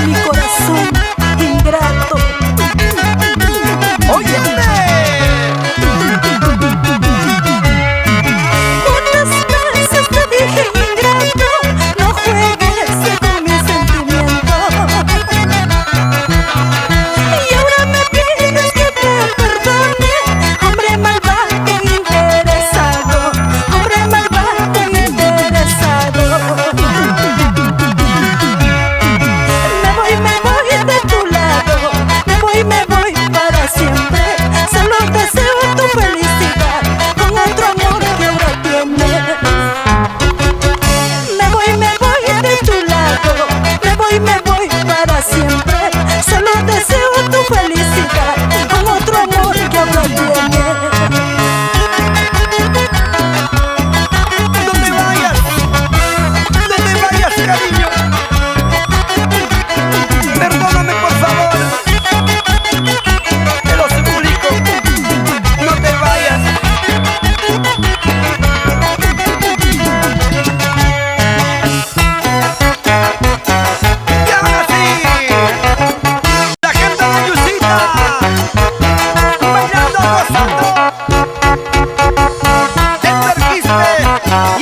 mi corazón ingrato. ¡Óyeme! ¿Cuántas veces te dije ingrato? No juegues con mis sentimientos. Y ahora me pides que te perdone. Hombre malvado interesado, hombre malvado interesado. Me voy de tu lado, me voy para siempre. Solo deseo tu felicidad con otro amor que ahora tienes. Me voy de tu lado, me voy para siempre. Solo deseo tu felicidad con otro amor que ahora tienes. ¡No te vayas! ¡No te vayas, cariño! Perdóname, por favor. Te lo suplico. No te vayas. Y ahora sí, la gente de Yusita bailando, gozando. El Quispe y